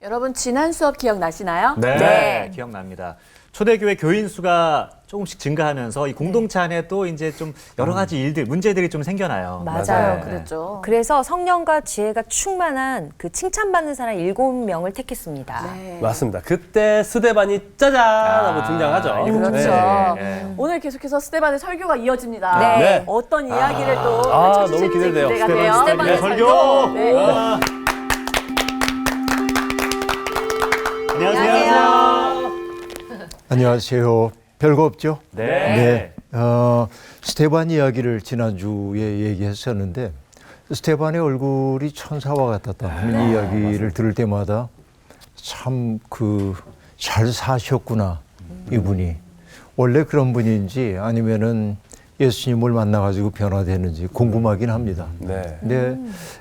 여러분 지난 수업 기억나시나요? 네, 기억납니다. 초대교회 교인 수가 조금씩 증가하면서 이 공동체 안에 또 이제 좀 여러 가지 일들, 문제들이 좀 생겨나요. 맞아요. 그랬죠. 그래서 성령과 지혜가 충만한 그 칭찬받는 사람 7명을 택했습니다. 네. 맞습니다. 그때 스데반이 짜잔 하고 등장하죠. 그렇죠. 네. 오늘 계속해서 스데반의 설교가 이어집니다. 네. 네. 어떤 이야기를 또 너무 펼쳐주실지 기대돼요. 기대가 돼요. 스데반의 설교. 네. 안녕하세요. 안녕하세요. 별거 없죠? 네. 스테반 이야기를 지난주에 얘기했었는데 스테반의 얼굴이 천사와 같았다 하는 이야기를 들을 때마다 참 잘 사셨구나 이분이. 원래 그런 분인지 아니면은 예수님을 만나가지고 변화되는지 궁금하긴 합니다. 네. 근데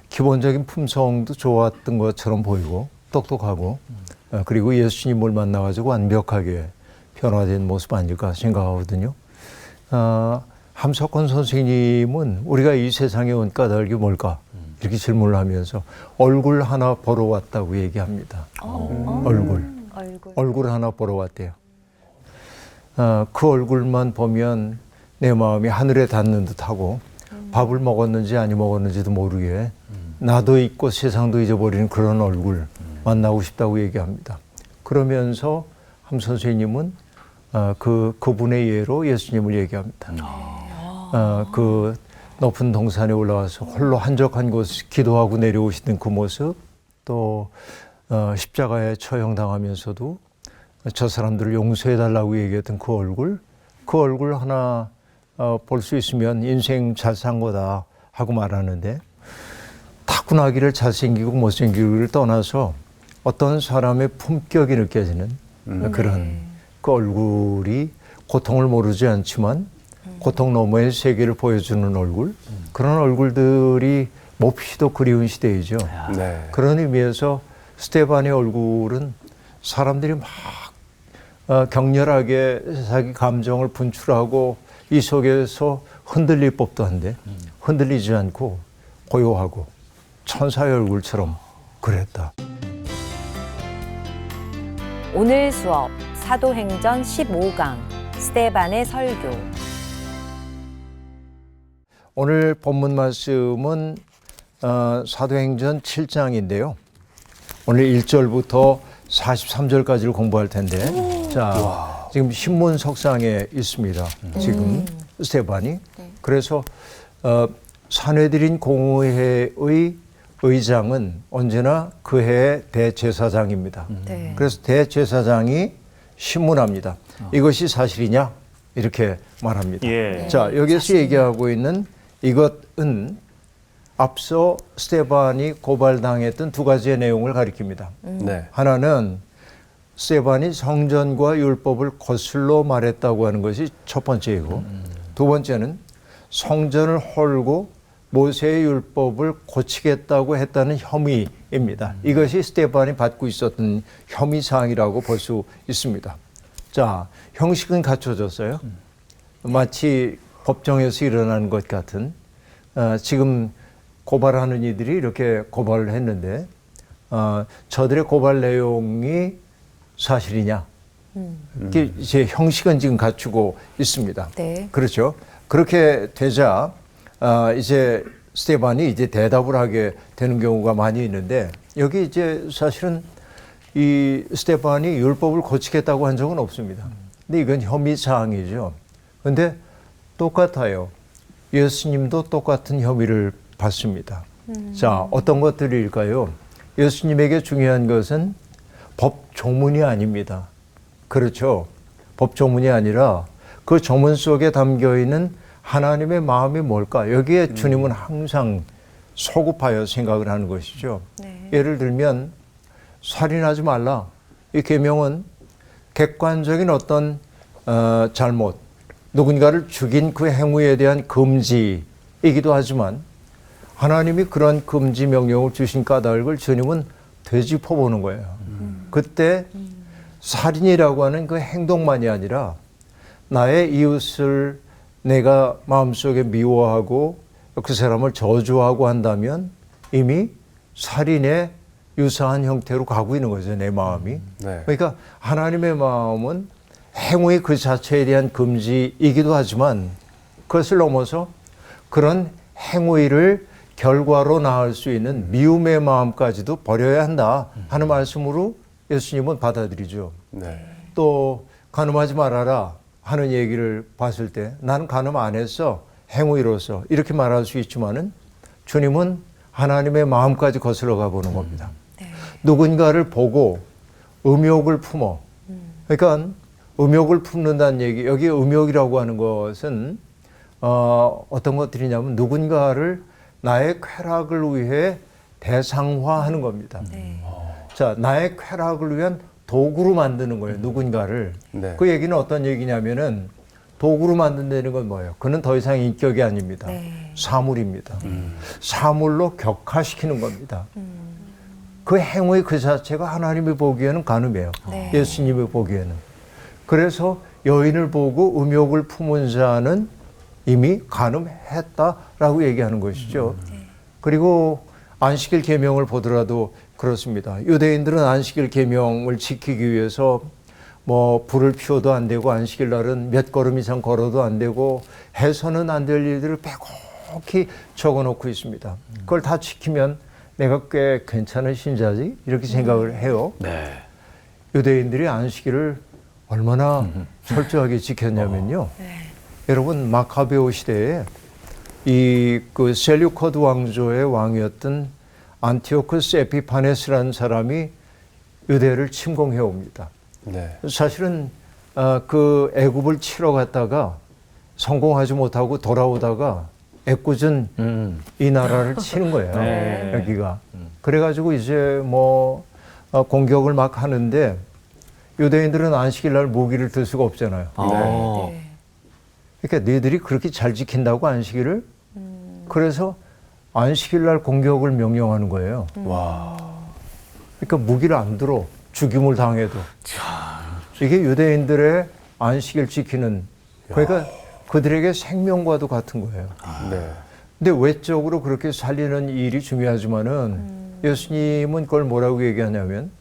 기본적인 품성도 좋았던 것처럼 보이고 똑똑하고 그리고 예수님을 만나가지고 완벽하게 변화된 모습 아닐까 생각하거든요. 함석헌 선생님은 우리가 이 세상에 온 까닭이 뭘까? 이렇게 질문을 하면서 얼굴 하나 보러 왔다고 얘기합니다. 얼굴 하나 보러 왔대요. 그 얼굴만 보면 내 마음이 하늘에 닿는 듯하고 밥을 먹었는지 아니 먹었는지도 모르게 나도 잊고 세상도 잊어버리는 그런 얼굴 만나고 싶다고 얘기합니다. 그러면서 함 선생님은 그분의 예로 예수님을 얘기합니다. 그 높은 동산에 올라와서 홀로 한적한 곳 기도하고 내려오시던 그 모습, 또 십자가에 처형당하면서도 저 사람들을 용서해달라고 얘기했던 그 얼굴 하나 볼 수 있으면 인생 잘 산 거다 하고 말하는데, 타고나기를 잘생기고 못생기기를 떠나서 어떤 사람의 품격이 느껴지는 그런 그 얼굴이 고통을 모르지 않지만 고통 너머의 세계를 보여주는 얼굴, 그런 얼굴들이 몹시도 그리운 시대이죠. 네. 그런 의미에서 스테반의 얼굴은 사람들이 막 격렬하게 자기 감정을 분출하고 이 속에서 흔들릴 법도 한데 흔들리지 않고 고요하고 천사의 얼굴처럼 그랬다. 오늘 수업 사도행전 15강 스데반의 설교. 오늘 본문 말씀은 사도행전 7장인데요. 오늘 1절부터 43절까지를 공부할 텐데, 자, 지금 신문 석상에 있습니다. 지금 스데반이. 그래서 산헤드린 공회의 의장은 언제나 그 해의 대제사장입니다. 네. 그래서 대제사장이 신문합니다. 이것이 사실이냐? 이렇게 말합니다. 예. 자, 여기서 얘기하고 있는 이것은 앞서 스데반이 고발당했던 두 가지의 내용을 가리킵니다. 네. 하나는 스데반이 성전과 율법을 거슬러 말했다고 하는 것이 첫 번째이고, 두 번째는 성전을 헐고 모세의 율법을 고치겠다고 했다는 혐의입니다. 이것이 스데반이 받고 있었던 혐의사항이라고 볼 수 있습니다. 자, 형식은 갖춰졌어요. 마치 법정에서 일어나는 것 같은, 지금 고발하는 이들이 이렇게 고발을 했는데 저들의 고발 내용이 사실이냐? 이제 형식은 지금 갖추고 있습니다. 네. 그렇죠. 그렇게 되자 이제 스데반이 이제 대답을 하게 되는 경우가 많이 있는데, 여기 이제 사실은 이 스데반이 율법을 고치겠다고 한 적은 없습니다. 근데 이건 혐의 사항이죠. 근데 똑같아요. 예수님도 똑같은 혐의를 받습니다. 자, 어떤 것들일까요? 예수님에게 중요한 것은 법 조문이 아닙니다. 그렇죠. 법 조문이 아니라 그 조문 속에 담겨 있는 하나님의 마음이 뭘까? 여기에 주님은 항상 소급하여 생각을 하는 것이죠. 네. 예를 들면 살인하지 말라. 이 계명은 객관적인 어떤 잘못, 누군가를 죽인 그 행위에 대한 금지이기도 하지만 하나님이 그런 금지 명령을 주신 까닭을 주님은 되짚어 보는 거예요. 그때 살인이라고 하는 그 행동만이 아니라 나의 이웃을 내가 마음속에 미워하고 그 사람을 저주하고 한다면 이미 살인의 유사한 형태로 가고 있는 거죠, 내 마음이. 네. 그러니까 하나님의 마음은 행위 그 자체에 대한 금지이기도 하지만 그것을 넘어서 그런 행위를 결과로 낳을 수 있는 미움의 마음까지도 버려야 한다 하는 말씀으로 예수님은 받아들이죠. 네. 또 간음하지 말아라 하는 얘기를 봤을 때 나는 간음 안 했어, 행위로서 이렇게 말할 수 있지만은 주님은 하나님의 마음까지 거슬러 가보는 겁니다. 누군가를 보고 음욕을 품어. 그러니까 음욕을 품는다는 얘기, 여기 음욕이라고 하는 것은 어떤 것들이냐면 누군가를 나의 쾌락을 위해 대상화하는 겁니다. 자, 나의 쾌락을 위한 도구로 만드는 거예요, 누군가를. 네. 그 얘기는 어떤 얘기냐면은 도구로 만든다는 건 뭐예요? 그는 더 이상 인격이 아닙니다. 사물입니다. 사물로 격화시키는 겁니다. 그 행위 그 자체가 하나님이 보기에는 간음이에요. 예수님이 보기에는. 그래서 여인을 보고 음욕을 품은 자는 이미 간음했다라고 얘기하는 것이죠. 그리고 안식일 계명을 보더라도 그렇습니다. 유대인들은 안식일 계명을 지키기 위해서 뭐 불을 피워도 안 되고 안식일 날은 몇 걸음 이상 걸어도 안 되고 해서는 안 될 일들을 빼곡히 적어놓고 있습니다. 그걸 다 지키면 내가 꽤 괜찮은 신자지 이렇게 생각을 해요. 네. 유대인들이 안식일을 얼마나 철저하게 지켰냐면요. 여러분 마카베오 시대에 이 그 셀류커드 왕조의 왕이었던 안티오쿠스 에피파네스라는 사람이 유대를 침공해 옵니다. 네. 사실은 그 애굽을 치러 갔다가 성공하지 못하고 돌아오다가 애꿎은 이 나라를 치는 거예요. 네. 여기가. 그래가지고 이제 뭐 공격을 막 하는데 유대인들은 안식일 날 무기를 들 수가 없잖아요. 그러니까 너희들이 그렇게 잘 지킨다고 안식일을? 그래서 안식일 날 공격을 명령하는 거예요. 와. 그러니까 무기를 안 들어. 죽임을 당해도. 이게 유대인들의 안식일 지키는, 그러니까 그들에게 생명과도 같은 거예요. 네. 근데 외적으로 그렇게 살리는 일이 중요하지만은 예수님은 그걸 뭐라고 얘기하냐면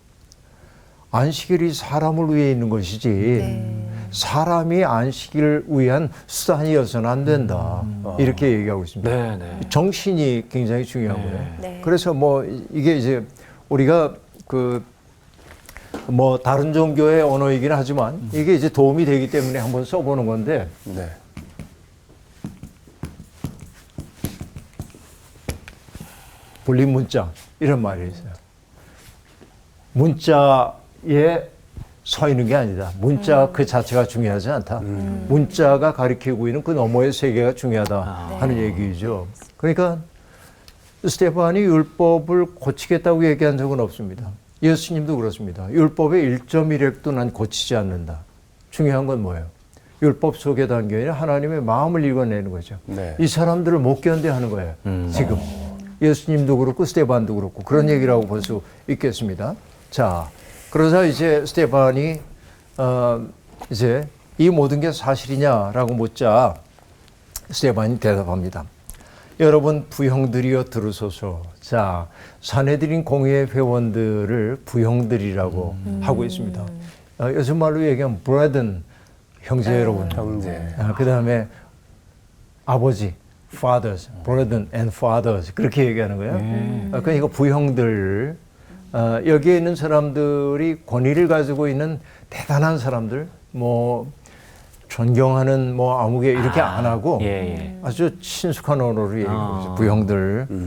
안식일이 사람을 위해 있는 것이지 사람이 안식일을 위한 수단이어서는 안 된다. 이렇게 얘기하고 있습니다. 네, 네. 정신이 굉장히 중요한 거예요. 네. 그래서 뭐 이게 이제 우리가 그 뭐 다른 종교의 언어이긴 하지만 이게 이제 도움이 되기 때문에 한번 써보는 건데 네. 불린 문자 이런 말이 있어요. 문자에 서 있는 게 아니다. 문자 그 자체가 중요하지 않다. 문자가 가리키고 있는 그 너머의 세계가 중요하다 하는 얘기죠. 그러니까 스테반이 율법을 고치겠다고 얘기한 적은 없습니다. 예수님도 그렇습니다. 율법의 1.1획도 난 고치지 않는다. 중요한 건 뭐예요? 율법 속에 담겨 있는 하나님의 마음을 읽어내는 거죠. 네. 이 사람들을 못 견뎌하는 거예요. 지금. 예수님도 그렇고 스테반도 그렇고 그런 얘기라고 볼 수 있겠습니다. 자, 그러자 이제 스테반이 이제 이 모든 게 사실이냐라고 묻자 스테반이 대답합니다. 여러분 부형들이여 들으소서. 자, 사내들인 공의회 회원들을 부형들이라고 하고 있습니다. 요즘 말로 얘기하면 브레든 형제 여러분. 형제. 그 다음에 아버지, fathers, brethren and fathers 그렇게 얘기하는 거예요. 그러니까 부형들, 여기에 있는 사람들이 권위를 가지고 있는 대단한 사람들, 뭐 존경하는 뭐 아무개 이렇게 안 하고 아주 친숙한 언어로 얘기하죠. 부형들에게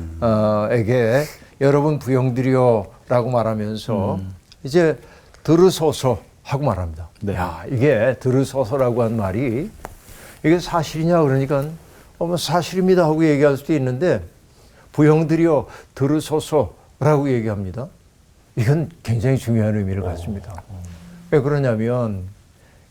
여러분 부형들이요라고 말하면서 이제 들으소서 하고 말합니다. 네. 야, 이게 들으소서라고 한 말이 이게 사실이냐 그러니까 뭐 사실입니다 하고 얘기할 수도 있는데 부형들이여 들으소서라고 얘기합니다. 이건 굉장히 중요한 의미를 갖습니다. 왜 그러냐면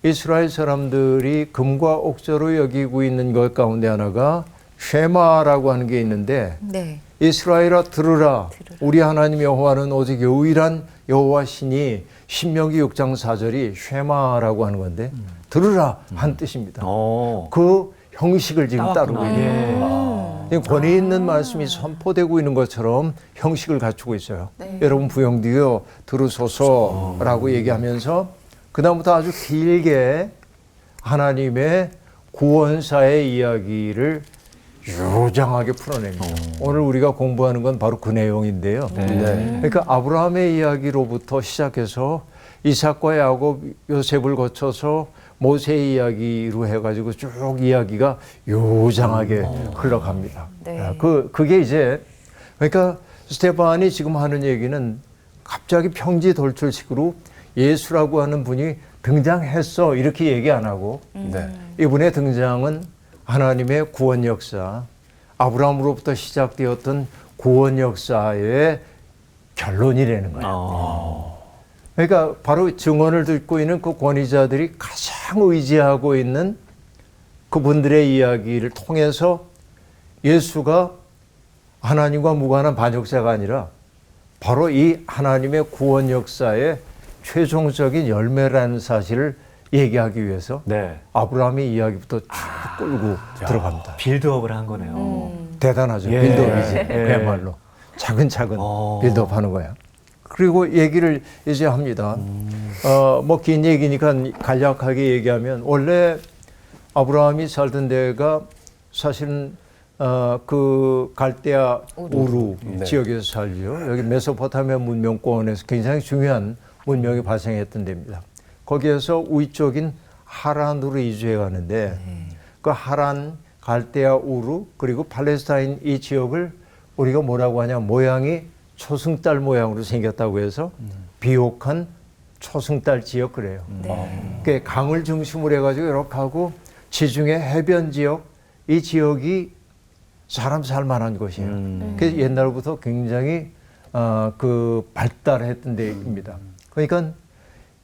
이스라엘 사람들이 금과 옥조로 여기고 있는 것 가운데 하나가 쉐마라고 하는 게 있는데 네. 이스라엘아 들으라. 우리 하나님 여호와는 오직 유일한 여호와시니 신명기 6장 4절이 쉐마라고 하는 건데 들으라 한 뜻입니다. 그 형식을 지금 따르고 있는 거예요. 권위 있는 말씀이 선포되고 있는 것처럼 형식을 갖추고 있어요. 네. 여러분 부형되어 들으소서라고 얘기하면서 그다음부터 아주 길게 하나님의 구원사의 이야기를 요장하게 풀어냅니다. 오늘 우리가 공부하는 건 바로 그 내용인데요. 그러니까 아브라함의 이야기로부터 시작해서 이삭과 야곱, 요셉을 거쳐서 모세의 이야기로 해가지고 쭉 이야기가 요장하게 흘러갑니다. 네. 그게 이제 그러니까 스테반이 지금 하는 얘기는 갑자기 평지돌출식으로 예수라고 하는 분이 등장했어 이렇게 얘기 안 하고 네. 이분의 등장은 하나님의 구원 역사, 아브라함으로부터 시작되었던 구원 역사의 결론이라는 거예요. 그러니까 바로 증언을 듣고 있는 그 권위자들이 가장 의지하고 있는 그분들의 이야기를 통해서 예수가 하나님과 무관한 반역자가 아니라 바로 이 하나님의 구원 역사의 최종적인 열매라는 사실을 얘기하기 위해서 네. 아브라함의 이야기부터 쭉 끌고 들어갑니다. 빌드업을 한 거네요. 대단하죠. 예. 빌드업이지. 예. 그야말로. 차근차근 빌드업 하는 거야. 그리고 얘기를 이제 합니다. 뭐 긴 얘기니까 간략하게 얘기하면 원래 아브라함이 살던 데가 사실은 그 갈대아 우루 지역에서 살죠. 여기 메소포타미아 문명권에서 굉장히 중요한 문명이 발생했던 데입니다. 거기에서 위쪽인 하란으로 이주해 가는데 그 하란, 갈대아 우루 그리고 팔레스타인 이 지역을 우리가 뭐라고 하냐 모양이 초승달 모양으로 생겼다고 해서 비옥한 초승달 지역 그래요. 그 강을 중심으로 해가지고 이렇게 하고 지중해 해변 지역 이 지역이 사람 살만한 곳이에요. 그래서 옛날부터 굉장히 그 발달했던 데입니다. 그러니까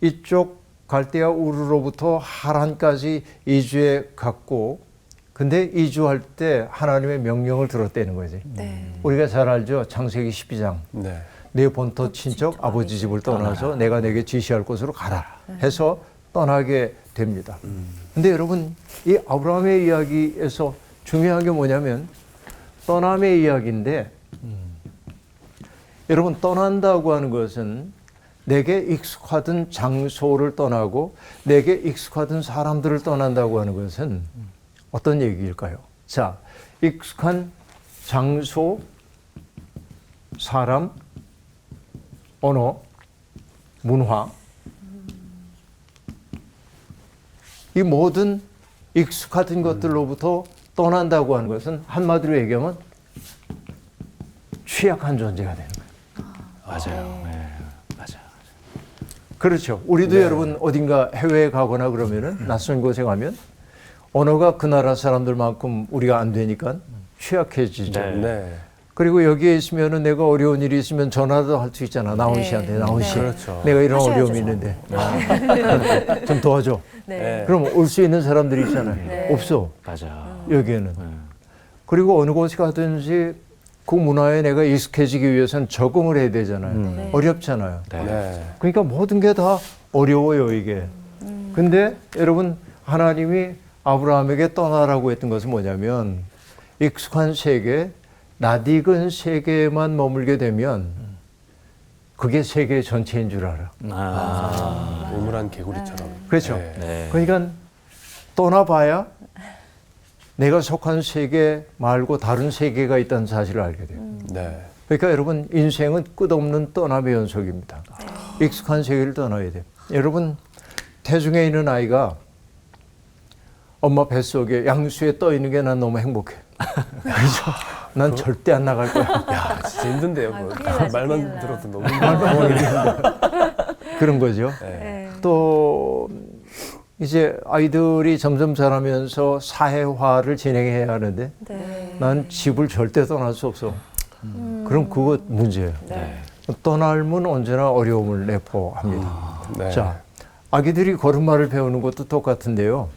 이쪽 갈대아 우르로부터 하란까지 이주해 갔고 근데 이주할 때 하나님의 명령을 들었다는 거지. 우리가 잘 알죠. 창세기 12장. 네. 내 본토 친척 아버지 집을 떠나서 내가 내게 지시할 곳으로 가라 해서 떠나게 됩니다. 근데 여러분 이 아브라함의 이야기에서 중요한 게 뭐냐면 떠남의 이야기인데 여러분 떠난다고 하는 것은 내게 익숙하던 장소를 떠나고 내게 익숙하던 사람들을 떠난다고 하는 것은 어떤 얘기일까요? 자, 익숙한 장소, 사람, 언어, 문화 이 모든 익숙하던 것들로부터 떠난다고 하는 것은 한마디로 얘기하면 취약한 존재가 되는 거예요. 맞아요. 네. 맞아. 그렇죠. 우리도 여러분 어딘가 해외에 가거나 그러면은 낯선 곳에 가면 언어가 그 나라 사람들만큼 우리가 안 되니까 취약해지죠. 네. 네. 그리고 여기에 있으면은 내가 어려운 일이 있으면 전화도 할 수 있잖아. 나온 씨한테. 나온 씨. 그렇죠. 내가 이런 하셔야죠. 어려움이 있는데. 좀 도와줘. 네. 그럼 올 수 있는 사람들이 있잖아요. 네. 없어. 맞아. 여기에는. 그리고 어느 곳에 가든지 그 문화에 내가 익숙해지기 위해서는 적응을 해야 되잖아요. 어렵잖아요. 네. 그러니까 모든 게 다 어려워요, 이게. 근데 여러분, 하나님이 아브라함에게 떠나라고 했던 것은 뭐냐면 익숙한 세계, 낯익은 세계에만 머물게 되면 그게 세계 전체인 줄 알아. 우물한 개구리처럼. 그렇죠. 네. 네. 그러니까 떠나봐야 내가 속한 세계 말고 다른 세계가 있다는 사실을 알게 돼요. 네. 그러니까 여러분 인생은 끝없는 떠남의 연속입니다. 익숙한 세계를 떠나야 돼요. 여러분 태중에 있는 아이가 엄마 뱃속에 양수에 떠 있는 게 난 너무 행복해. 그래서 난 절대 안 나갈 거야. 야, 진짜 힘든데요. 그거. 큰일 나지, 큰일 말만 나. 들어도 너무 힘들어요. 그런 거죠. 네. 또 이제 아이들이 점점 자라면서 사회화를 진행해야 하는데 난 집을 절대 떠날 수 없어. 그럼 그거 문제예요. 네. 떠날면 언제나 어려움을 내포합니다. 네. 자, 아기들이 걸음마를 배우는 것도 똑같은데요.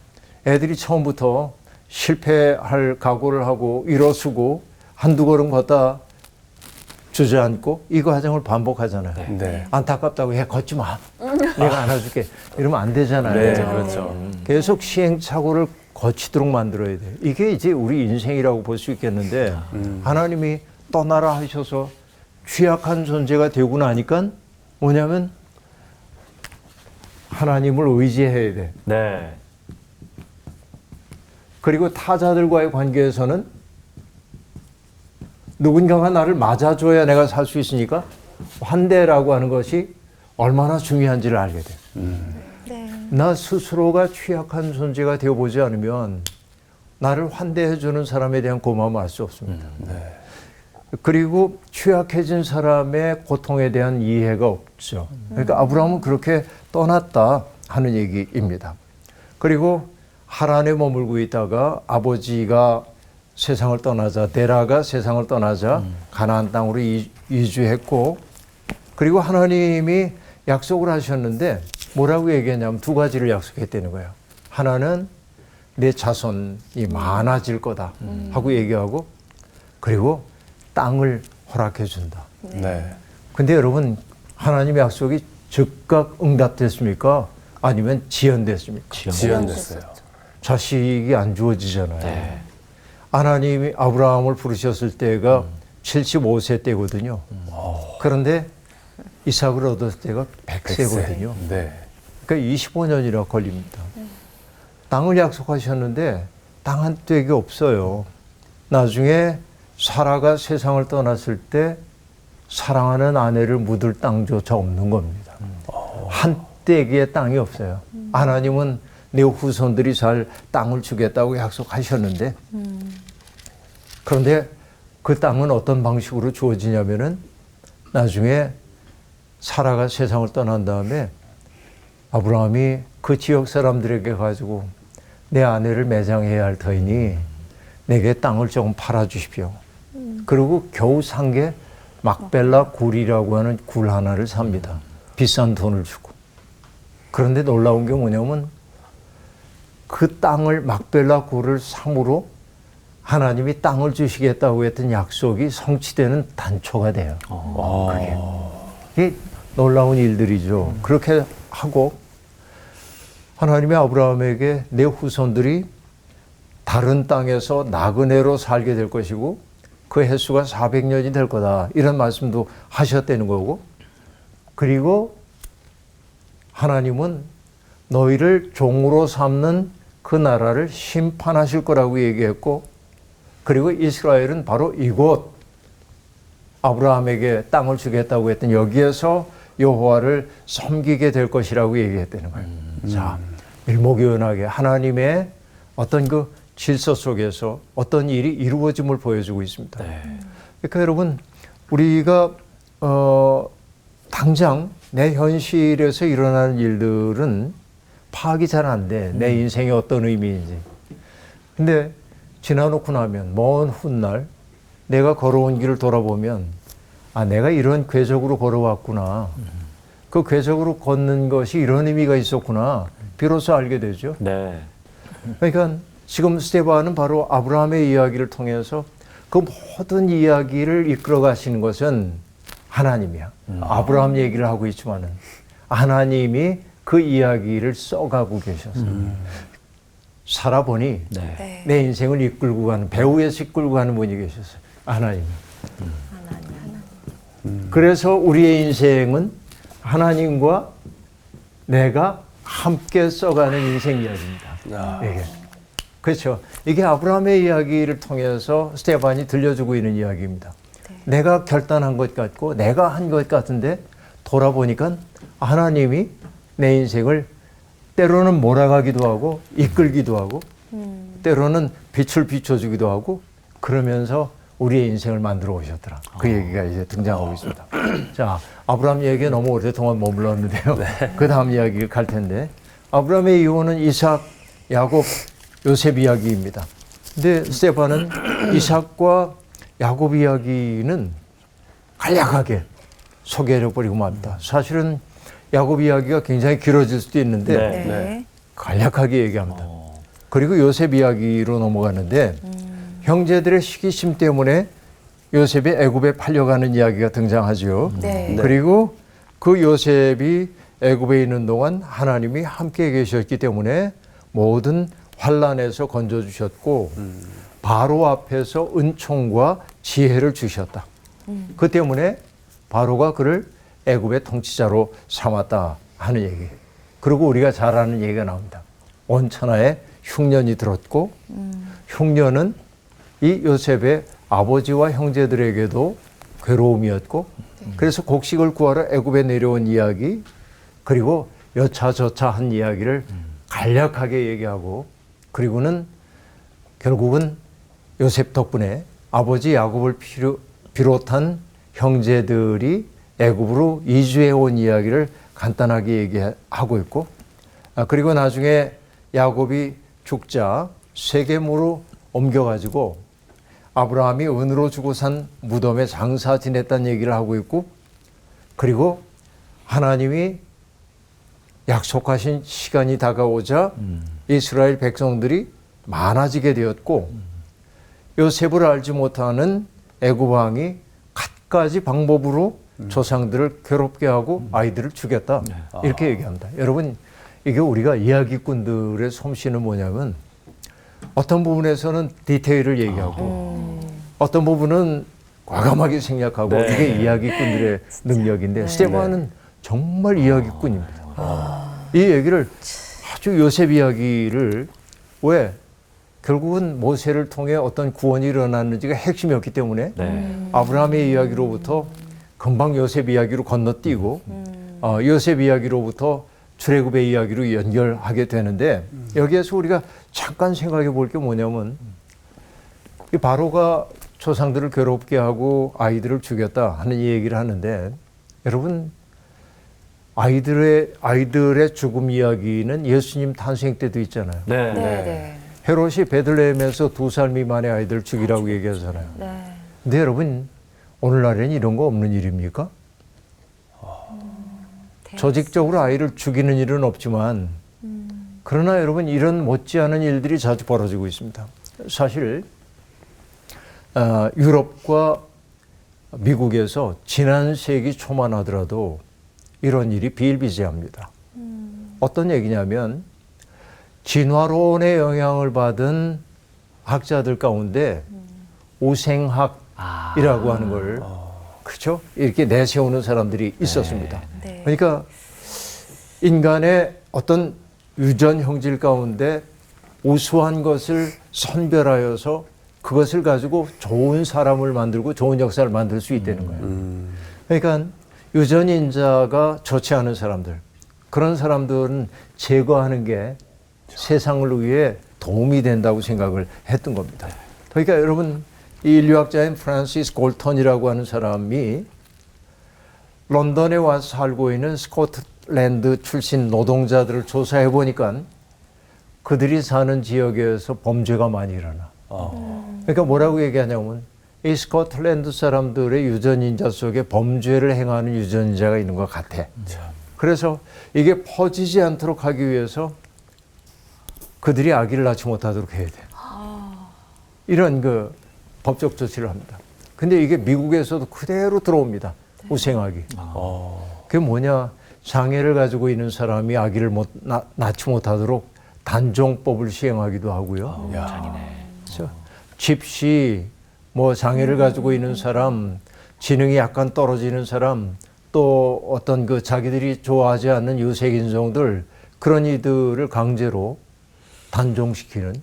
애들이 처음부터 실패할 각오를 하고 일어서고 한두 걸음 걷다 주저앉고 이 과정을 반복하잖아요. 네. 안타깝다고 해 걷지 마. 내가 안아줄게. 이러면 안 되잖아요. 네, 그렇죠. 계속 시행착오를 거치도록 만들어야 돼. 이게 이제 우리 인생이라고 볼 수 있겠는데 하나님이 떠나라 하셔서 취약한 존재가 되고 나니까 뭐냐면 하나님을 의지해야 돼. 네. 그리고 타자들과의 관계에서는 누군가가 나를 맞아줘야 내가 살 수 있으니까 환대라고 하는 것이 얼마나 중요한지를 알게 돼. 네. 나 스스로가 취약한 존재가 되어보지 않으면 나를 환대해주는 사람에 대한 고마움을 알 수 없습니다. 그리고 취약해진 사람의 고통에 대한 이해가 없죠. 그러니까 아브라함은 그렇게 떠났다 하는 얘기입니다. 그리고 하란에 머물고 있다가 아버지가 세상을 떠나자, 데라가 세상을 떠나자 가나안 땅으로 이주했고, 그리고 하나님이 약속을 하셨는데 뭐라고 얘기했냐면 두 가지를 약속했다는 거예요. 하나는 내 자손이 많아질 거다 하고 얘기하고, 그리고 땅을 허락해 준다. 네. 근데 여러분, 하나님의 약속이 즉각 응답됐습니까? 아니면 지연됐습니까? 지연됐어요. 자식이 안 주어지잖아요. 네. 하나님이 아브라함을 부르셨을 때가 75세 때거든요. 그런데 이삭을 얻었을 때가 100세거든요. 네. 그러니까 25년이나 걸립니다. 땅을 약속하셨는데 땅 한 떼기 없어요. 나중에 사라가 세상을 떠났을 때 사랑하는 아내를 묻을 땅조차 없는 겁니다. 한 떼기의 땅이 없어요. 하나님은 내 후손들이 잘 땅을 주겠다고 약속하셨는데, 그런데 그 땅은 어떤 방식으로 주어지냐면은 나중에 사라가 세상을 떠난 다음에 아브라함이 그 지역 사람들에게 가지고 내 아내를 매장해야 할 터이니 내게 땅을 조금 팔아주십시오. 그리고 겨우 산 게 막벨라 굴이라고 하는 굴 하나를 삽니다. 비싼 돈을 주고. 그런데 놀라운 게 뭐냐면 그 땅을 막벨라 굴을 삼으로 하나님이 땅을 주시겠다고 했던 약속이 성취되는 단초가 돼요. 이게 놀라운 일들이죠. 그렇게 하고 하나님이 아브라함에게 내 후손들이 다른 땅에서 나그네로 살게 될 것이고 그 횟수가 400년이 될 거다. 이런 말씀도 하셨다는 거고, 그리고 하나님은 너희를 종으로 삼는 그 나라를 심판하실 거라고 얘기했고, 그리고 이스라엘은 바로 이곳 아브라함에게 땅을 주겠다고 했던 여기에서 여호와를 섬기게 될 것이라고 얘기했다는 거예요. 자, 일목요연하게 하나님의 어떤 그 질서 속에서 어떤 일이 이루어짐을 보여주고 있습니다. 그러니까 여러분, 우리가 당장 내 현실에서 일어나는 일들은 파악이 잘 안 돼. 내 인생이 어떤 의미인지. 근데 지나놓고 나면 먼 훗날 내가 걸어온 길을 돌아보면 아, 내가 이런 궤적으로 걸어왔구나. 그 궤적으로 걷는 것이 이런 의미가 있었구나. 비로소 알게 되죠. 네. 그러니까 지금 스테반은 바로 아브라함의 이야기를 통해서 그 모든 이야기를 이끌어 가시는 것은 하나님이야. 아브라함 얘기를 하고 있지만은 하나님이 그 이야기를 써가고 계셨어요. 살아보니 네. 내 인생을 이끌고 가는, 배후에서 이끌고 가는 분이 계셨어요. 하나님. 그래서 우리의 인생은 하나님과 내가 함께 써가는 인생 이야기입니다. 이게. 그렇죠. 이게 아브라함의 이야기를 통해서 스테반이 들려주고 있는 이야기입니다. 내가 결단한 것 같고 내가 한 것 같은데 돌아보니까 하나님이 내 인생을 때로는 몰아가기도 하고 이끌기도 하고 때로는 빛을 비춰주기도 하고 그러면서 우리의 인생을 만들어 오셨더라. 그 얘기가 이제 등장하고 있습니다. 자, 아브라함 얘기에 너무 오랫동안 머물렀는데요. 그 다음 이야기를 갈 텐데, 아브라함의 이후는 이삭, 야곱, 요셉 이야기입니다. 근데 스테반은 이삭과 야곱 이야기는 간략하게 소개해 버리고 맙니다. 사실은 야곱 이야기가 굉장히 길어질 수도 있는데 네. 네. 간략하게 얘기합니다. 그리고 요셉 이야기로 넘어가는데 형제들의 시기심 때문에 요셉이 애굽에 팔려가는 이야기가 등장하죠. 네. 그리고 그 요셉이 애굽에 있는 동안 하나님이 함께 계셨기 때문에 모든 환란에서 건져주셨고 바로 앞에서 은총과 지혜를 주셨다. 그 때문에 바로가 그를 애굽의 통치자로 삼았다 하는 얘기예요. 그리고 우리가 잘 아는 얘기가 나옵니다. 온 천하에 흉년이 들었고 흉년은 이 요셉의 아버지와 형제들에게도 괴로움이었고 그래서 곡식을 구하러 애굽에 내려온 이야기 그리고 여차저차 한 이야기를 간략하게 얘기하고 그리고는 결국은 요셉 덕분에 아버지 야곱을 비롯한 형제들이 애굽으로 이주해 온 이야기를 간단하게 얘기하고 있고 그리고 나중에 야곱이 죽자 세겜으로 옮겨가지고 아브라함이 은으로 주고 산 무덤에 장사 지냈다는 얘기를 하고 있고 그리고 하나님이 약속하신 시간이 다가오자 이스라엘 백성들이 많아지게 되었고 요셉을 알지 못하는 애굽 왕이 갖가지 방법으로 조상들을 괴롭게 하고 아이들을 죽였다 이렇게 얘기합니다. 여러분 이게 우리가 이야기꾼들의 솜씨는 뭐냐면 어떤 부분에서는 디테일을 얘기하고 어떤 부분은 과감하게 생략하고 네. 이게 이야기꾼들의 능력인데 스테반은 정말 이야기꾼입니다. 이 얘기를 아주 요셉 이야기를 왜 결국은 모세를 통해 어떤 구원이 일어났는지가 핵심이었기 때문에 아브라함의 이야기로부터 금방 요셉 이야기로 건너뛰고 요셉 이야기로부터 출애굽의 이야기로 연결하게 되는데 여기에서 우리가 잠깐 생각해 볼 게 뭐냐면 이 바로가 조상들을 괴롭게 하고 아이들을 죽였다 하는 얘기를 하는데 여러분 아이들의 죽음 이야기는 예수님 탄생 때도 있잖아요. 네. 네. 헤롯이 베들레헴에서 2살 미만의 아이들 죽이라고 얘기하잖아요. 네. 근데 여러분 오늘날에는 이런 거 없는 일입니까? 조직적으로 아이를 죽이는 일은 없지만 그러나 여러분 이런 못지않은 일들이 자주 벌어지고 있습니다. 사실 유럽과 미국에서 지난 세기 초만 하더라도 이런 일이 비일비재합니다. 어떤 얘기냐면 진화론의 영향을 받은 학자들 가운데 우생학이라고 하는 걸 그렇죠? 이렇게 내세우는 사람들이 있었습니다. 네. 그러니까 인간의 어떤 유전 형질 가운데 우수한 것을 선별하여서 그것을 가지고 좋은 사람을 만들고 좋은 역사를 만들 수 있다는 거예요. 그러니까 유전인자가 좋지 않은 사람들 그런 사람들은 제거하는 게 세상을 위해 도움이 된다고 생각을 했던 겁니다. 그러니까 여러분 이 인류학자인 프란시스 골턴이라고 하는 사람이 런던에 와서 살고 있는 스코틀랜드 출신 노동자들을 조사해 보니까 그들이 사는 지역에서 범죄가 많이 일어나. 그러니까 뭐라고 얘기하냐면 이 스코틀랜드 사람들의 유전인자 속에 범죄를 행하는 유전인자가 있는 것 같아. 그래서 이게 퍼지지 않도록 하기 위해서 그들이 아기를 낳지 못하도록 해야 돼. 이런 그 법적 조치를 합니다. 근데 이게 미국에서도 그대로 들어옵니다. 우생학이. 그게 뭐냐? 장애를 가지고 있는 사람이 아기를 낳지 못하도록 단종법을 시행하기도 하고요. 그렇죠? 집시, 뭐 장애를 가지고 있는 사람, 지능이 약간 떨어지는 사람, 또 어떤 그 자기들이 좋아하지 않는 유색인종들 그런 이들을 강제로 단종시키는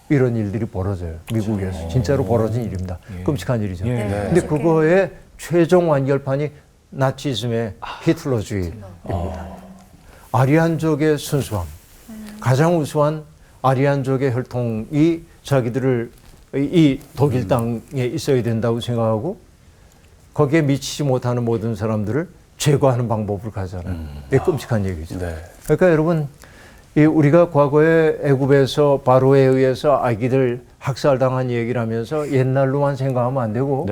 이런 일들이 벌어져요. 미국에서. 진짜로 벌어진 일입니다. 끔찍한 일이죠. 근데 그거의 최종 완결판이 나치즘의 히틀러주의입니다. 아리안족의 순수함, 가장 우수한 아리안족의 혈통이 자기들을 이 독일 땅에 있어야 된다고 생각하고 거기에 미치지 못하는 모든 사람들을 제거하는 방법을 가잖아요. 이게 끔찍한 얘기죠. 그러니까 여러분 우리가 과거에 애굽에서 바로에 의해서 아기들 학살당한 얘기를 하면서 옛날로만 생각하면 안 되고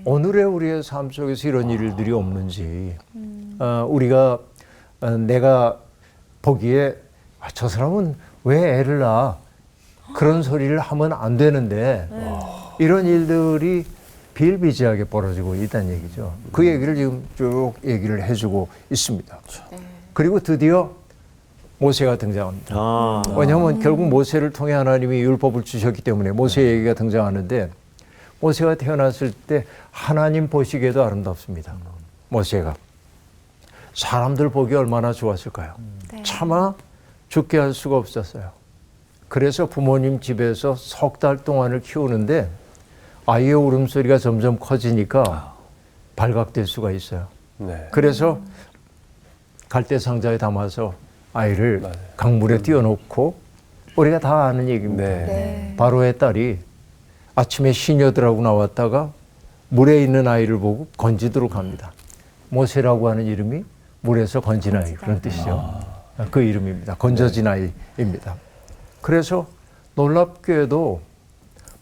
오늘의 우리의 삶 속에서 이런 일들이 없는지 우리가 내가 보기에 저 사람은 왜 애를 낳아 그런 소리를 하면 안 되는데 이런 일들이 비일비재하게 벌어지고 있다는 얘기죠. 그 얘기를 지금 쭉 얘기를 해주고 있습니다. 그리고 드디어 모세가 등장합니다. 아. 왜냐하면 결국 모세를 통해 하나님이 율법을 주셨기 때문에 모세 얘기가 등장하는데 모세가 태어났을 때 하나님 보시기에도 아름답습니다. 모세가. 사람들 보기 얼마나 좋았을까요? 차마 죽게 할 수가 없었어요. 그래서 부모님 집에서 석 달 동안을 키우는데 아이의 울음소리가 점점 커지니까 발각될 수가 있어요. 네. 그래서 갈대 상자에 담아서 아이를 맞아요. 강물에 띄워놓고 우리가 다 아는 얘기입니다. 네. 바로의 딸이 아침에 시녀들하고 나왔다가 물에 있는 아이를 보고 건지도록 합니다. 모세라고 하는 이름이 물에서 건진 아이 그런 뜻이죠. 그 이름입니다. 건져진 아이입니다. 그래서 놀랍게도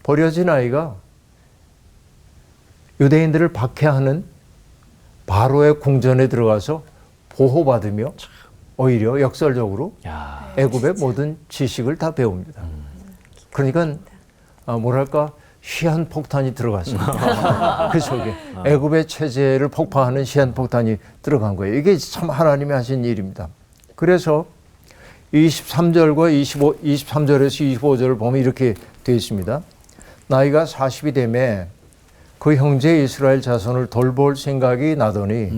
버려진 아이가 유대인들을 박해하는 바로의 궁전에 들어가서 보호받으며 오히려 역설적으로 야. 애굽의 모든 지식을 다 배웁니다. 그러니까 뭐랄까 시한 폭탄이 들어갔습니다. 그 속에 애굽의 체제를 폭파하는 시한 폭탄이 들어간 거예요. 이게 참 하나님이 하신 일입니다. 그래서 23절과 23절에서 25절을 보면 이렇게 되어 있습니다. 나이가 40이 되매 그 형제 이스라엘 자손을 돌볼 생각이 나더니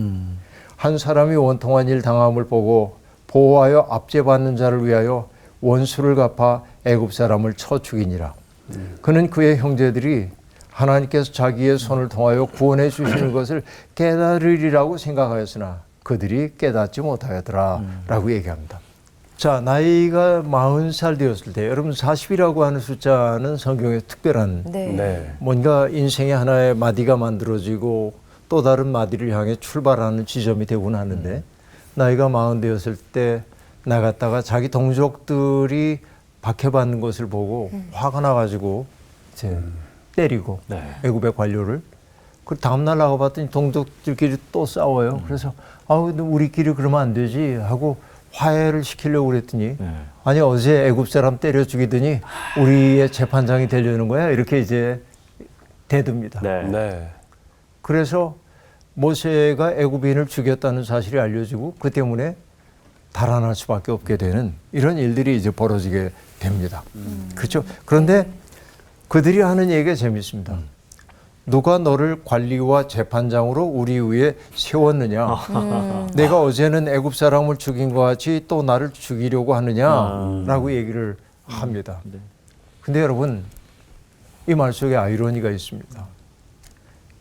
한 사람이 원통한 일 당함을 보고 보호하여 압제받는 자를 위하여 원수를 갚아 애굽 사람을 쳐 죽이니라. 그는 그의 형제들이 하나님께서 자기의 손을 통하여 구원해 주시는 것을 깨달으리라고 생각하였으나 그들이 깨닫지 못하였더라 라고 얘기합니다. 자, 나이가 40살 되었을 때 여러분 40이라고 하는 숫자는 성경에 특별한 네. 뭔가 인생의 하나의 마디가 만들어지고 또 다른 마디를 향해 출발하는 지점이 되곤 하는데 나이가 40 되었을 때 나갔다가 자기 동족들이 박해받는 것을 보고 화가 나가지고 이제 때리고 네. 애굽의 관료를 그 다음날 나가봤더니 동족들끼리 또 싸워요. 그래서 아우 우리끼리 그러면 안 되지 하고 화해를 시키려고 그랬더니 아니 어제 애굽 사람 때려 죽이더니 우리의 재판장이 되려는 거야 이렇게 이제 대듭니다. 네. 네. 그래서 모세가 애굽인을 죽였다는 사실이 알려지고 그 때문에 달아날 수밖에 없게 되는 이런 일들이 이제 벌어지게 됩니다. 그렇죠? 그런데 그들이 하는 얘기가 재밌습니다. 누가 너를 관리와 재판장으로 우리 위에 세웠느냐? 내가 어제는 애굽 사람을 죽인 것 같이 또 나를 죽이려고 하느냐라고 얘기를 합니다. 근데 여러분 이 말 속에 아이러니가 있습니다.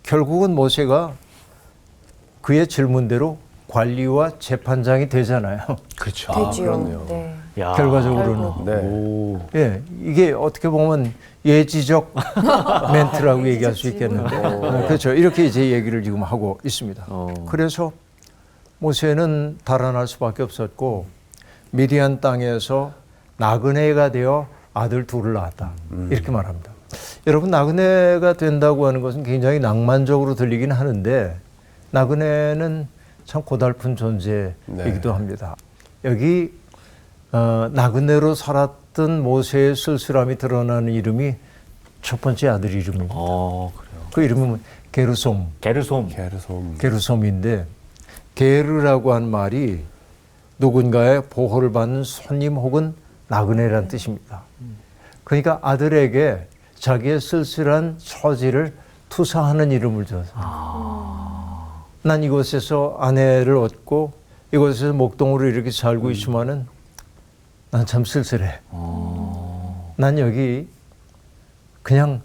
결국은 모세가 그의 질문대로 관리와 재판장이 되잖아요. 그렇죠. 되지요. 그렇네요. 네. 야. 결과적으로는. 네. 오. 예, 이게 어떻게 보면 예지적 멘트라고 얘기할 수 있겠는데. 그렇죠. 이렇게 이제 얘기를 지금 하고 있습니다. 그래서 모세는 달아날 수밖에 없었고 미디안 땅에서 나그네가 되어 아들 둘을 낳았다. 이렇게 말합니다. 여러분 나그네가 된다고 하는 것은 굉장히 낭만적으로 들리긴 하는데 나그네는 참 고달픈 존재이기도 합니다. 여기 나그네로 살았던 모세의 쓸쓸함이 드러나는 이름이 첫 번째 아들 이름입니다. 그래요. 그 이름은 게르솜. 게르솜. 게르솜인데 게르라고 하는 말이 누군가의 보호를 받는 손님 혹은 나그네라는 뜻입니다. 그러니까 아들에게 자기의 쓸쓸한 처지를 투사하는 이름을 줘서 난 이곳에서 아내를 얻고 이곳에서 목동으로 이렇게 살고 있지만은 난 참 쓸쓸해. 난 여기 그냥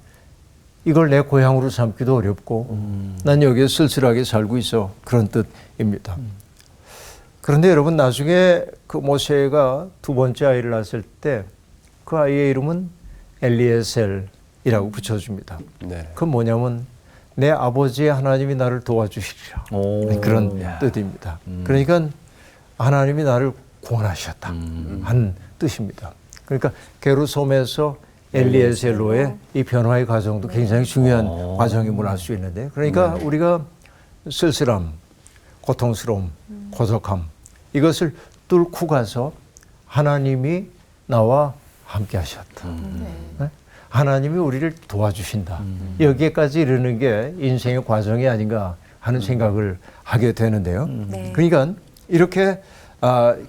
이걸 내 고향으로 삼기도 어렵고 난 여기에 쓸쓸하게 살고 있어. 그런 뜻입니다. 그런데 여러분 나중에 그 모세가 두 번째 아이를 낳았을 때 그 아이의 이름은 엘리에셀이라고 붙여줍니다. 네. 그건 뭐냐면 내 아버지의 하나님이 나를 도와주시리라. 그런 뜻입니다. 그러니까 하나님이 나를 구원하셨다 한 뜻입니다. 그러니까 게르솜에서 엘리에셀로의 이 변화의 과정도 굉장히 중요한 과정임을 알 수 있는데 그러니까 우리가 쓸쓸함, 고통스러움, 고독함 이것을 뚫고 가서 하나님이 나와 함께 하셨다. 네? 하나님이 우리를 도와주신다. 여기에까지 이르는 게 인생의 과정이 아닌가 하는 생각을 하게 되는데요. 네. 그러니까 이렇게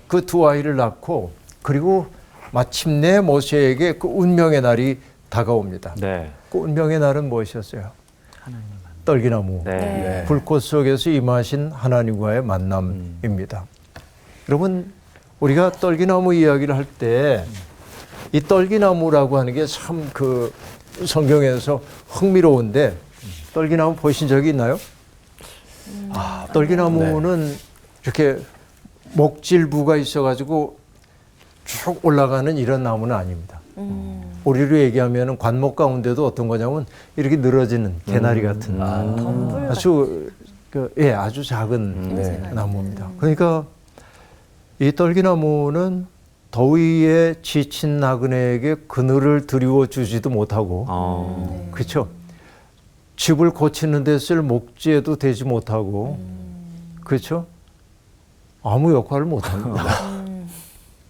그 두 아이를 낳고 그리고 마침내 모세에게 그 운명의 날이 다가옵니다. 네. 그 운명의 날은 무엇이었어요? 떨기나무. 네. 불꽃 속에서 임하신 하나님과의 만남입니다. 여러분, 우리가 떨기나무 이야기를 할 때 이 떨기나무라고 하는 게 참 그 성경에서 흥미로운데 떨기나무 보신 적이 있나요? 떨기나무는 이렇게 목질부가 있어가지고 쭉 올라가는 이런 나무는 아닙니다. 우리로 얘기하면 관목 가운데도 어떤 거냐면 이렇게 늘어지는 개나리 같은 아주 아주 작은 나무입니다. 그러니까 이 떨기나무는 더위에 지친 나그네에게 그늘을 드리워 주지도 못하고, 그렇죠? 집을 고치는 데 쓸 목재도 되지 못하고, 그렇죠? 아무 역할을 못합니다.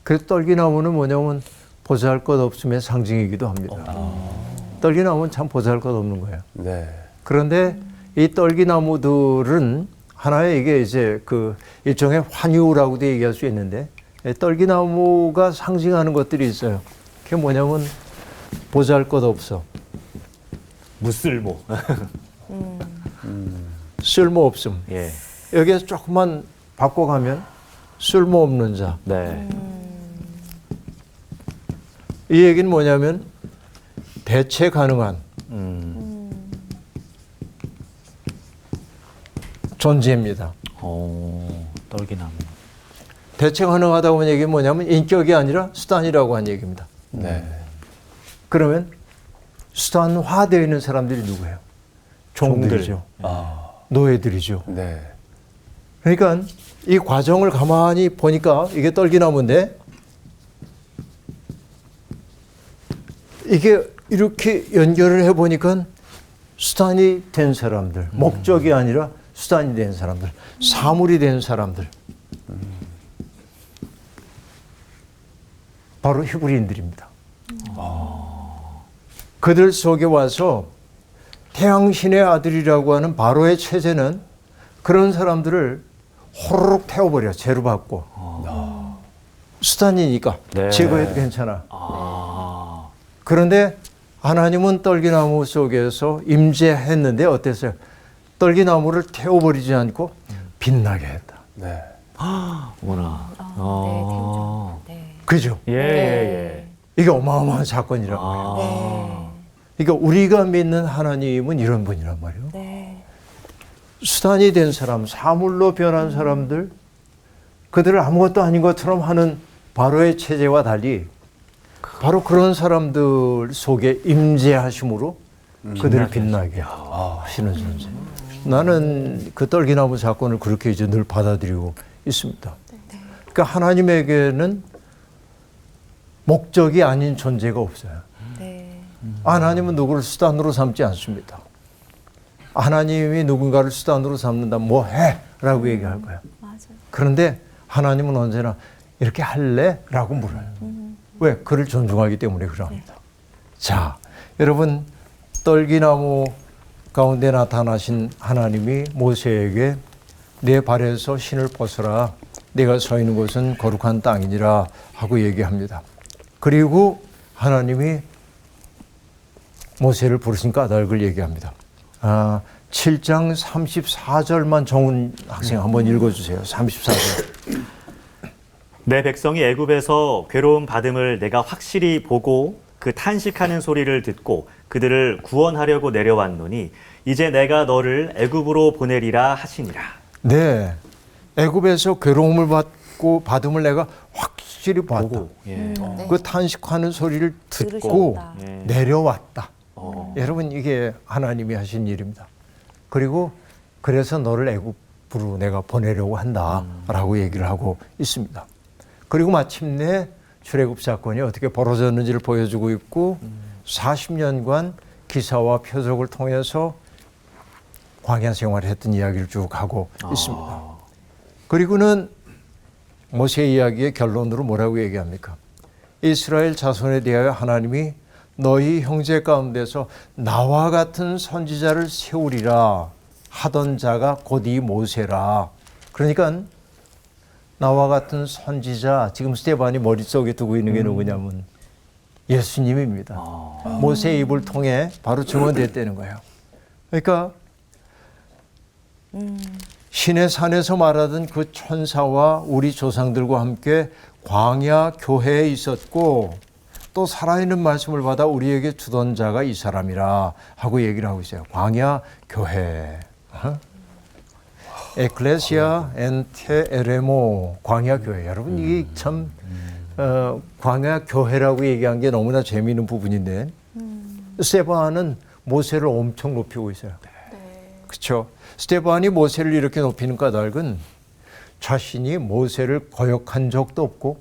그래서 떨기나무는 뭐냐면 보잘것 없음의 상징이기도 합니다. 떨기나무는 참 보잘것 없는 거예요. 네. 그런데 이 떨기나무들은 하나의 이게 이제 그 일종의 환유라고도 얘기할 수 있는데 떨기나무가 상징하는 것들이 있어요. 그게 뭐냐면 보잘것 없어. 무쓸모. 쓸모 없음. 예. 여기에서 조금만 바꿔가면 쓸모 없는 자. 네. 이 얘기는 뭐냐면 대체 가능한 존재입니다. 떨기나무. 대체 가능하다고 하는 얘기는 뭐냐면 인격이 아니라 수단이라고 하는 얘기입니다. 네. 그러면 수단화되어 있는 사람들이 누구예요? 종들이죠. 노예들이죠. 네. 그러니까 이 과정을 가만히 보니까 이게 떨기나무인데 이게 이렇게 연결을 해보니까 수단이 된 사람들, 목적이 아니라 수단이 된 사람들, 사물이 된 사람들. 바로 히브리인들입니다. 그들 속에 와서 태양신의 아들이라고 하는 바로의 체제는 그런 사람들을 호로록 태워버려, 죄로 받고. 수단이니까 네. 제거해도 괜찮아. 그런데 하나님은 떨기나무 속에서 임재했는데 어땠어요? 떨기나무를 태워버리지 않고 빛나게 했다. 네. 어머나. 네. 그죠? 예, 예. 이게 어마어마한 사건이란 말이에요. 그러니까 우리가 믿는 하나님은 이런 분이란 말이에요. 네. 수단이 된 사람, 사물로 변한 사람들, 그들을 아무것도 아닌 것처럼 하는 바로의 체제와 달리 바로 그런 사람들 속에 임재하심으로 그들을 빛나게 하시는 존재. 나는 그 떨기나무 사건을 그렇게 이제 늘 받아들이고 있습니다. 그러니까 하나님에게는 목적이 아닌 존재가 없어요. 네. 하나님은 누구를 수단으로 삼지 않습니다. 하나님이 누군가를 수단으로 삼는다, 뭐 해? 라고 얘기할 거예요. 맞아요. 그런데 하나님은 언제나 이렇게 할래? 라고 물어요. 왜? 그를 존중하기 때문에 그럽니다. 자, 여러분, 떨기나무 가운데 나타나신 하나님이 모세에게 내 발에서 신을 벗어라. 내가 서 있는 곳은 거룩한 땅이니라 하고 얘기합니다. 그리고 하나님이 모세를 부르신 까닭을 얘기합니다. 7장 34절만 정훈 학생 한번 읽어주세요. 34절. 내 백성이 애굽에서 괴로움 받음을 내가 확실히 보고 그 탄식하는 소리를 듣고 그들을 구원하려고 내려왔노니 이제 내가 너를 애굽으로 보내리라 하시니라. 네, 애굽에서 괴로움을 받음을 내가 확실히 봤다. 예. 그 탄식하는 소리를 듣고 들으셨다. 예. 내려왔다. 여러분, 이게 하나님이 하신 일입니다. 그리고 그래서 너를 애굽으로 내가 보내려고 한다라고 얘기를 하고 있습니다. 그리고 마침내 출애굽 사건이 어떻게 벌어졌는지를 보여주고 있고 40년간 기사와 표적을 통해서 광야 생활을 했던 이야기를 쭉 하고 있습니다. 그리고는 모세 이야기의 결론으로 뭐라고 얘기합니까? 이스라엘 자손에 대하여 하나님이 너희 형제 가운데서 나와 같은 선지자를 세우리라 하던 자가 곧 이 모세라. 그러니까 나와 같은 선지자, 지금 스테반이 머릿속에 두고 있는 게 누구냐면 예수님입니다. 모세의 입을 통해 바로 증언됐다는 거예요. 그러니까 신의 산에서 말하던 그 천사와 우리 조상들과 함께 광야 교회에 있었고 또 살아있는 말씀을 받아 우리에게 주던 자가 이 사람이라 하고 얘기를 하고 있어요. 광야 교회. 에클레시아 엔테 에레모 광야 교회. 여러분 이게 참 광야 교회라고 얘기한 게 너무나 재미있는 부분인데 스테반은 모세를 엄청 높이고 있어요. 그렇죠? 스테반이 모세를 이렇게 높이는 까닭은 자신이 모세를 거역한 적도 없고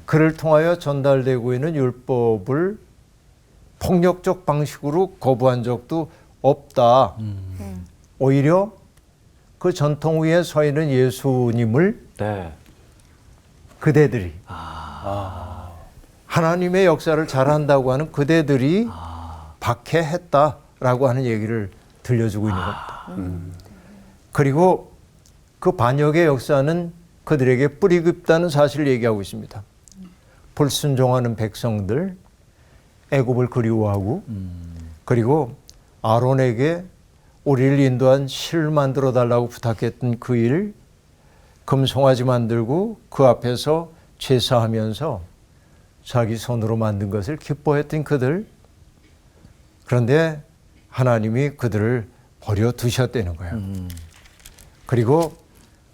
그를 통하여 전달되고 있는 율법을 폭력적 방식으로 거부한 적도 없다. 오히려 그 전통 위에 서 있는 예수님을 네. 그대들이 하나님의 역사를 잘한다고 하는 그대들이 박해했다라고 하는 얘기를 들려주고 있는 겁니다. 그리고 그 반역의 역사는 그들에게 뿌리 깊다는 사실을 얘기하고 있습니다. 불순종하는 백성들, 애굽을 그리워하고 그리고 아론에게 우리를 인도한 실을 만들어 달라고 부탁했던 그 일, 금송아지 만들고 그 앞에서 제사하면서 자기 손으로 만든 것을 기뻐했던 그들. 그런데 하나님이 그들을 버려두셨다는 거예요. 그리고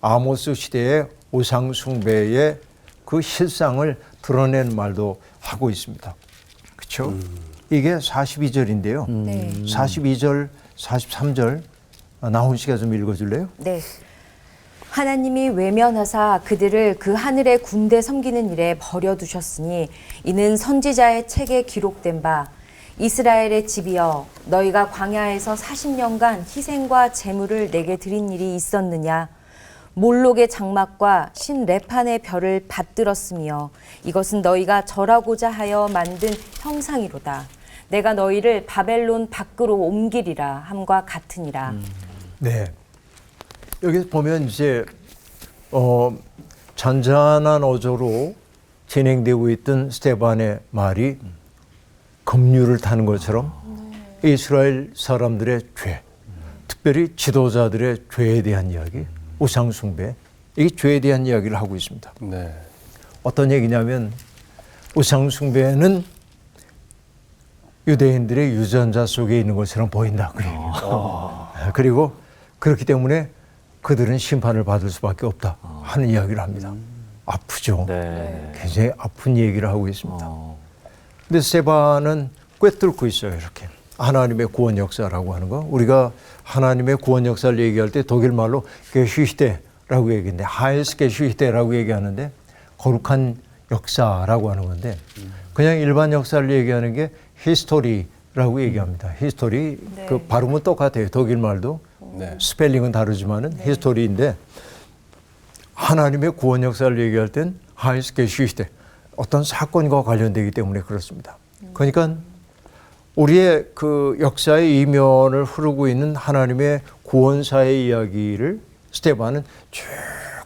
아모스 시대의 우상 숭배의 그 실상을 드러낸 말도 하고 있습니다. 그렇죠? 이게 42절인데요. 네. 42절, 43절 나훈 씨가 좀 읽어줄래요? 네. 하나님이 외면하사 그들을 그 하늘의 군대 섬기는 일에 버려두셨으니 이는 선지자의 책에 기록된 바 이스라엘의 집이여 너희가 광야에서 40년간 희생과 제물을 내게 드린 일이 있었느냐 몰록의 장막과 신 레판의 별을 받들었으며 이것은 너희가 절하고자 하여 만든 형상이로다 내가 너희를 바벨론 밖으로 옮기리라 함과 같으니라. 네. 여기 보면 이제 잔잔한 어조로 진행되고 있던 스테반의 말이 급류를 타는 것처럼 이스라엘 사람들의 죄, 특별히 지도자들의 죄에 대한 이야기, 우상 숭배, 이 죄에 대한 이야기를 하고 있습니다. 네. 어떤 얘기냐면 우상 숭배는 유대인들의 유전자 속에 있는 것처럼 보인다. 그리고 그렇기 때문에 그들은 심판을 받을 수밖에 없다 하는 이야기를 합니다. 아프죠. 네. 굉장히 아픈 얘기를 하고 있습니다. 근데 스테반은 꿰뚫고 있어요. 이렇게 하나님의 구원 역사라고 하는 거. 우리가 하나님의 구원 역사를 얘기할 때 독일 말로 게슈히테라고 얘기하는데 하이스 게슈히테라고 얘기하는데 거룩한 역사라고 하는 건데 그냥 일반 역사를 얘기하는 게 히스토리라고 얘기합니다. 히스토리 네. 그 발음은 똑같아요. 독일 말도 네. 스펠링은 다르지만은 히스토리인데 하나님의 구원 역사를 얘기할 땐 하이스 게슈히테 어떤 사건과 관련되기 때문에 그렇습니다. 그러니까 우리의 그 역사의 이면을 흐르고 있는 하나님의 구원사의 이야기를 스테반은 쭉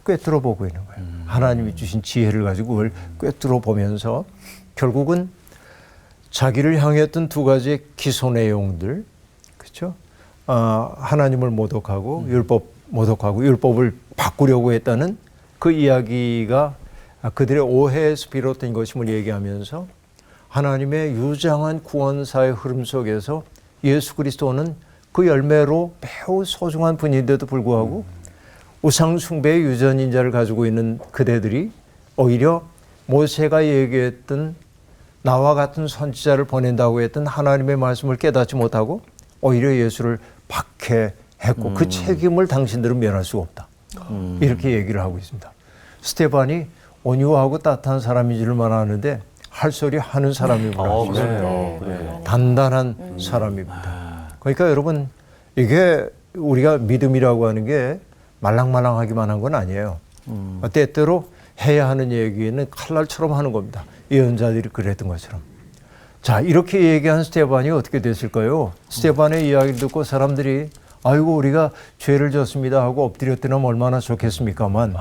꿰뚫어 보고 있는 거예요. 하나님이 주신 지혜를 가지고 그걸 꿰뚫어 보면서 결국은 자기를 향했던 두 가지의 기소 내용들, 그렇죠? 하나님을 모독하고 율법 모독하고 율법을 바꾸려고 했다는 그 이야기가 그들의 오해에서 비롯된 것임을 얘기하면서 하나님의 유장한 구원사의 흐름 속에서 예수 그리스도는 그 열매로 매우 소중한 분인데도 불구하고 우상 숭배의 유전인자를 가지고 있는 그대들이 오히려 모세가 얘기했던 나와 같은 선지자를 보낸다고 했던 하나님의 말씀을 깨닫지 못하고 오히려 예수를 박해했고 그 책임을 당신들은 면할 수가 없다. 이렇게 얘기를 하고 있습니다. 스테반이 온유하고 따뜻한 사람인 줄만 아는데 할 소리 하는 사람이구나. 그래요. 네. 단단한 사람입니다. 그러니까 여러분 이게 우리가 믿음이라고 하는 게 말랑말랑하기만 한 건 아니에요. 때때로 해야 하는 얘기는 칼날처럼 하는 겁니다. 예언자들이 그랬던 것처럼. 자, 이렇게 얘기한 스테반이 어떻게 됐을까요? 스테반의 이야기를 듣고 사람들이 아이고 우리가 죄를 졌습니다 하고 엎드렸더니 얼마나 좋겠습니까만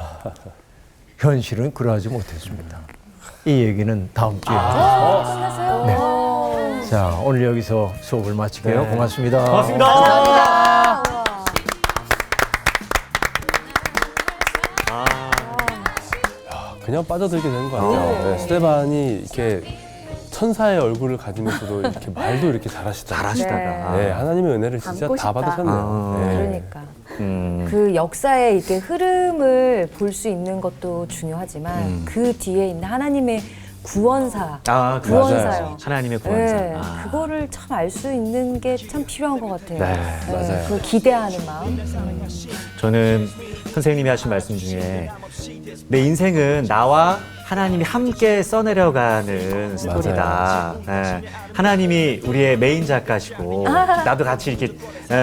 현실은 그러하지 못했습니다. 이 얘기는 다음 주에. 끝났어요? 네. 자, 오늘 여기서 수업을 마칠게요. 네. 고맙습니다. 고맙습니다. 그냥 빠져들게 되는 것 같아요. 네, 스데반이 이렇게 천사의 얼굴을 가지면서도 이렇게 말도 이렇게 잘하시더라고요. 잘하시다가. 네, 하나님의 은혜를 진짜 닮고 다 싶다. 받으셨네요. 네. 그러니까. 음. 그 역사의 이렇게 흐름을 볼 수 있는 것도 중요하지만 그 뒤에 있는 하나님의 구원사, 아, 구원사요. 하나님의 구원사. 네, 아. 그거를 참 알 수 있는 게 참 필요한 것 같아요. 네, 맞아요. 그걸 기대하는 마음. 저는 선생님이 하신 말씀 중에 내 인생은 나와 하나님이 함께 써내려가는 스토리다. 예, 하나님이 우리의 메인 작가시고 나도 같이 이렇게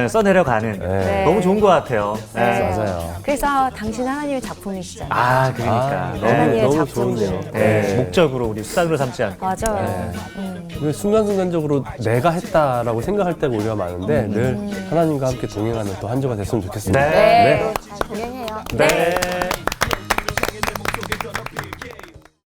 써내려가는 네. 너무 좋은 것 같아요. 예. 맞아요. 그래서 당신 하나님의 작품이시잖아요. 아, 그러니까. 아, 네. 하나님의 너무 작품이죠. 좋은데요. 네, 목적으로 우리 수단으로 삼지 않고. 맞아요. 그 순간순간적으로 내가 했다라고 생각할 때가 오히려 많은데 늘 하나님과 함께 동행하는 또 한 주가 됐으면 좋겠습니다. 네. 잘 동행해요. 네.